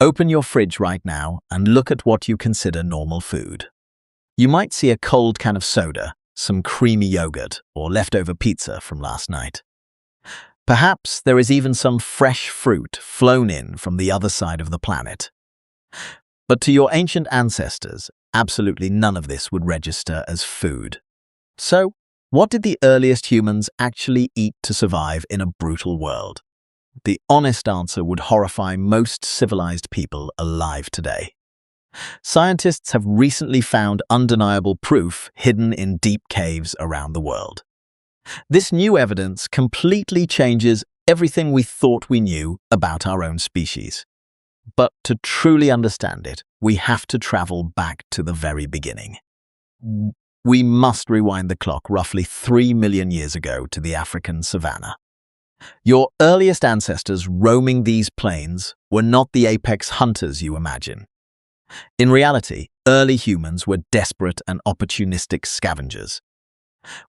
Open your fridge right now and look at what you consider normal food. You might see a cold can of soda, some creamy yogurt, or leftover pizza from last night. Perhaps there is even some fresh fruit flown in from the other side of the planet. But to your ancient ancestors, absolutely none of this would register as food. So, what did the earliest humans actually eat to survive in a brutal world? The honest answer would horrify most civilized people alive today. Scientists have recently found undeniable proof hidden in deep caves around the world. This new evidence completely changes everything we thought we knew about our own species. But to truly understand it, we have to travel back to the very beginning. We must rewind the clock roughly 3 million years ago to the African savanna. Your earliest ancestors roaming these plains were not the apex hunters you imagine. In reality, early humans were desperate and opportunistic scavengers.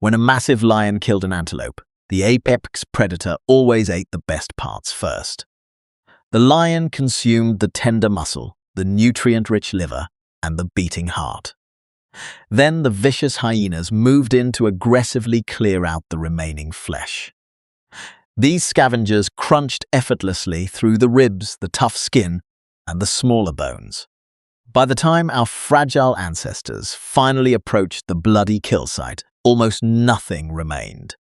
When a massive lion killed an antelope, the apex predator always ate the best parts first. The lion consumed the tender muscle, the nutrient-rich liver, and the beating heart. Then the vicious hyenas moved in to aggressively clear out the remaining flesh. These scavengers crunched effortlessly through the ribs, the tough skin, and the smaller bones. By the time our fragile ancestors finally approached the bloody kill site, almost nothing remained.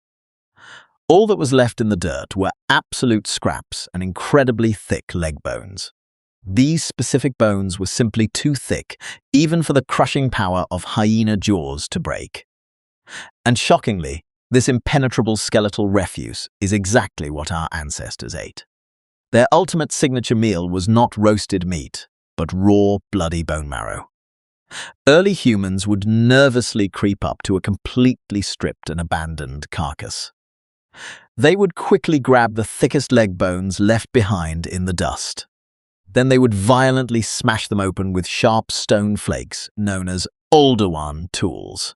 All that was left in the dirt were absolute scraps and incredibly thick leg bones. These specific bones were simply too thick, even for the crushing power of hyena jaws to break. And shockingly, this impenetrable skeletal refuse is exactly what our ancestors ate. Their ultimate signature meal was not roasted meat, but raw, bloody bone marrow. Early humans would nervously creep up to a completely stripped and abandoned carcass. They would quickly grab the thickest leg bones left behind in the dust. Then they would violently smash them open with sharp stone flakes known as Aldewan tools.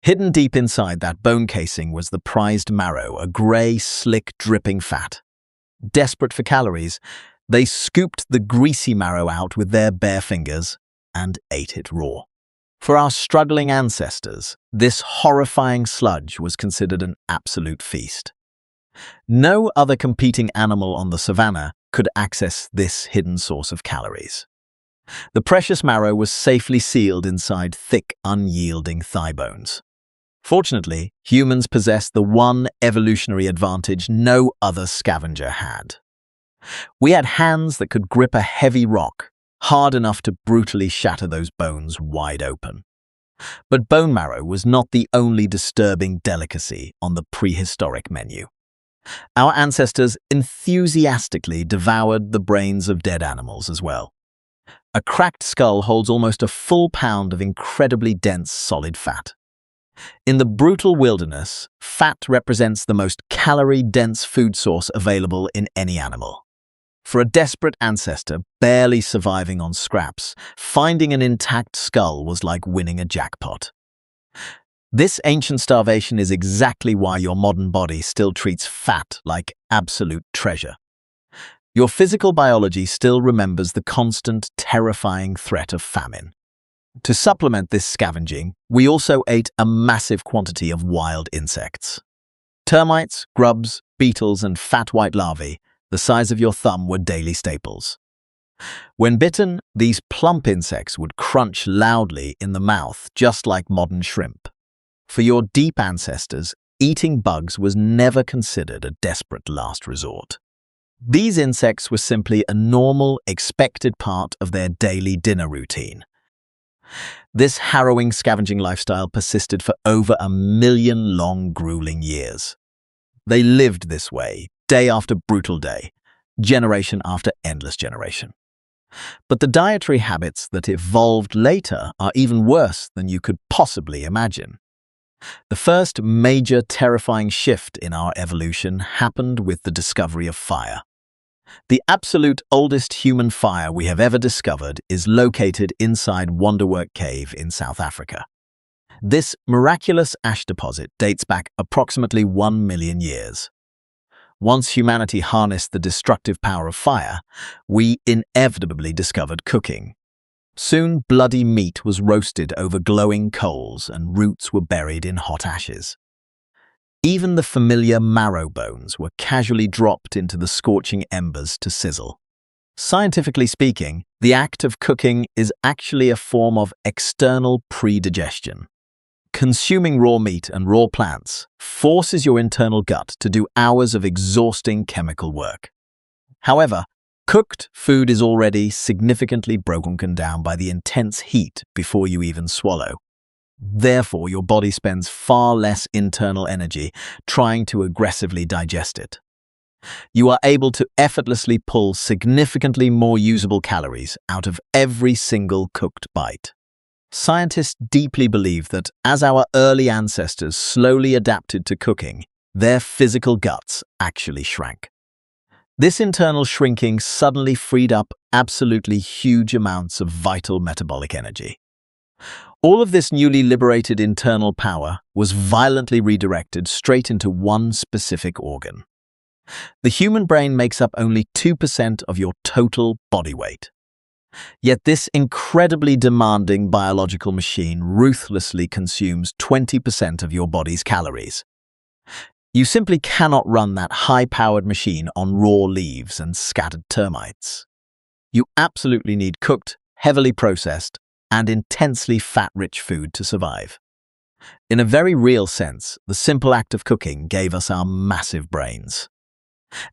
Hidden deep inside that bone casing was the prized marrow, a grey, slick, dripping fat. Desperate for calories, they scooped the greasy marrow out with their bare fingers and ate it raw. For our struggling ancestors, this horrifying sludge was considered an absolute feast. No other competing animal on the savanna could access this hidden source of calories. The precious marrow was safely sealed inside thick, unyielding thigh bones. Fortunately, humans possessed the one evolutionary advantage no other scavenger had. We had hands that could grip a heavy rock, hard enough to brutally shatter those bones wide open. But bone marrow was not the only disturbing delicacy on the prehistoric menu. Our ancestors enthusiastically devoured the brains of dead animals as well. A cracked skull holds almost a full pound of incredibly dense solid fat. In the brutal wilderness, fat represents the most calorie-dense food source available in any animal. For a desperate ancestor barely surviving on scraps, finding an intact skull was like winning a jackpot. This ancient starvation is exactly why your modern body still treats fat like absolute treasure. Your physical biology still remembers the constant, terrifying threat of famine. To supplement this scavenging, we also ate a massive quantity of wild insects. Termites, grubs, beetles, and fat white larvae, the size of your thumb, were daily staples. When bitten, these plump insects would crunch loudly in the mouth, just like modern shrimp. For your deep ancestors, eating bugs was never considered a desperate last resort. These insects were simply a normal, expected part of their daily dinner routine. This harrowing scavenging lifestyle persisted for over 1 million long, grueling years. They lived this way, day after brutal day, generation after endless generation. But the dietary habits that evolved later are even worse than you could possibly imagine. The first major terrifying shift in our evolution happened with the discovery of fire. The absolute oldest human fire we have ever discovered is located inside Wonderwork Cave in South Africa. This miraculous ash deposit dates back approximately 1 million years. once humanity harnessed the destructive power of fire, we inevitably discovered cooking. Soon, bloody meat was roasted over glowing coals and roots were buried in hot ashes. Even the familiar marrow bones were casually dropped into the scorching embers to sizzle. Scientifically speaking, the act of cooking is actually a form of external predigestion. Consuming raw meat and raw plants forces your internal gut to do hours of exhausting chemical work. However, cooked food is already significantly broken down by the intense heat before you even swallow. Therefore, your body spends far less internal energy trying to aggressively digest it. You are able to effortlessly pull significantly more usable calories out of every single cooked bite. Scientists deeply believe that as our early ancestors slowly adapted to cooking, their physical guts actually shrank. This internal shrinking suddenly freed up absolutely huge amounts of vital metabolic energy. All of this newly liberated internal power was violently redirected straight into one specific organ. The human brain makes up only 2% of your total body weight. Yet this incredibly demanding biological machine ruthlessly consumes 20% of your body's calories. You simply cannot run that high-powered machine on raw leaves and scattered termites. You absolutely need cooked, heavily processed, and intensely fat-rich food to survive. In a very real sense, the simple act of cooking gave us our massive brains.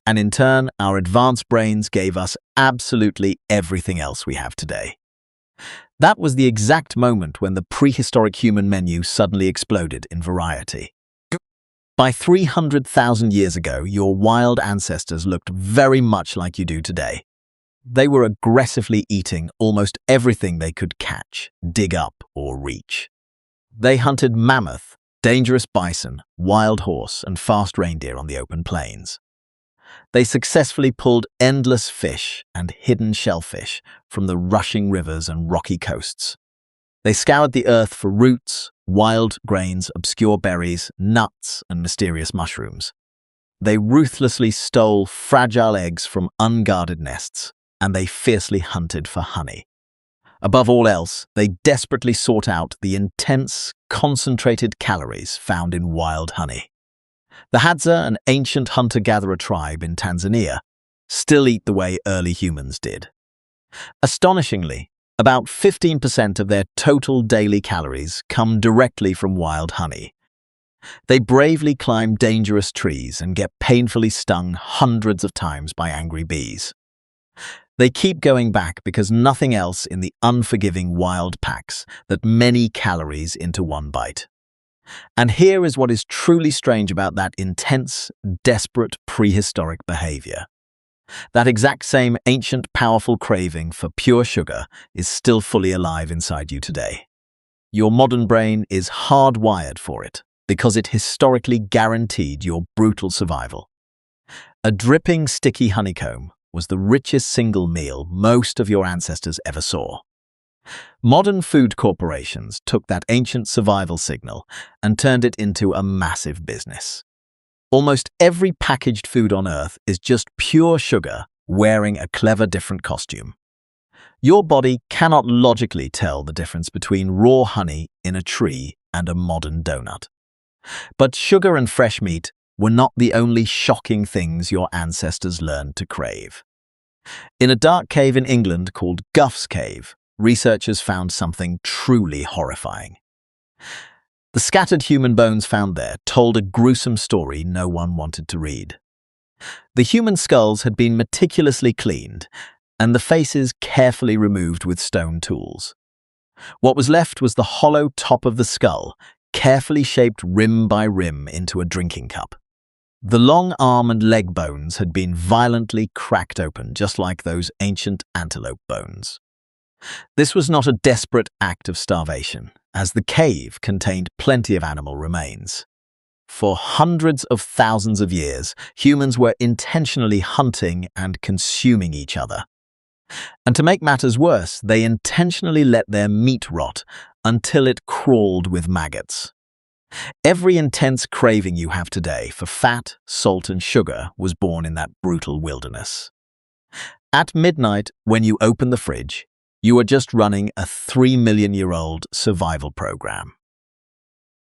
And in turn, our advanced brains gave us absolutely everything else we have today. That was the exact moment when the prehistoric human menu suddenly exploded in variety. By 300,000 years ago, your wild ancestors looked very much like you do today. They were aggressively eating almost everything they could catch, dig up, or reach. They hunted mammoth, dangerous bison, wild horse, and fast reindeer on the open plains. They successfully pulled endless fish and hidden shellfish from the rushing rivers and rocky coasts. They scoured the earth for roots, wild grains, obscure berries, nuts, and mysterious mushrooms. They ruthlessly stole fragile eggs from unguarded nests, and they fiercely hunted for honey. Above all else, they desperately sought out the intense, concentrated calories found in wild honey. The Hadza, an ancient hunter-gatherer tribe in Tanzania, still eat the way early humans did. Astonishingly, about 15% of their total daily calories come directly from wild honey. They bravely climb dangerous trees and get painfully stung hundreds of times by angry bees. They keep going back because nothing else in the unforgiving wild packs that many calories into one bite. And here is what is truly strange about that intense, desperate prehistoric behavior. That exact same ancient, powerful craving for pure sugar is still fully alive inside you today. Your modern brain is hardwired for it because it historically guaranteed your brutal survival. A dripping, sticky honeycomb was the richest single meal most of your ancestors ever saw. Modern food corporations took that ancient survival signal and turned it into a massive business. Almost every packaged food on Earth is just pure sugar wearing a clever different costume. Your body cannot logically tell the difference between raw honey in a tree and a modern donut. But sugar and fresh meat were not the only shocking things your ancestors learned to crave. In a dark cave in England called Gough's Cave, researchers found something truly horrifying. The scattered human bones found there told a gruesome story no one wanted to read. The human skulls had been meticulously cleaned, and the faces carefully removed with stone tools. What was left was the hollow top of the skull, carefully shaped rim by rim into a drinking cup. The long arm and leg bones had been violently cracked open, just like those ancient antelope bones. This was not a desperate act of starvation, as the cave contained plenty of animal remains. For hundreds of thousands of years, humans were intentionally hunting and consuming each other. And to make matters worse, they intentionally let their meat rot until it crawled with maggots. Every intense craving you have today for fat, salt, and sugar was born in that brutal wilderness. At midnight, when you open the fridge, you are just running a 3 million-year-old survival program.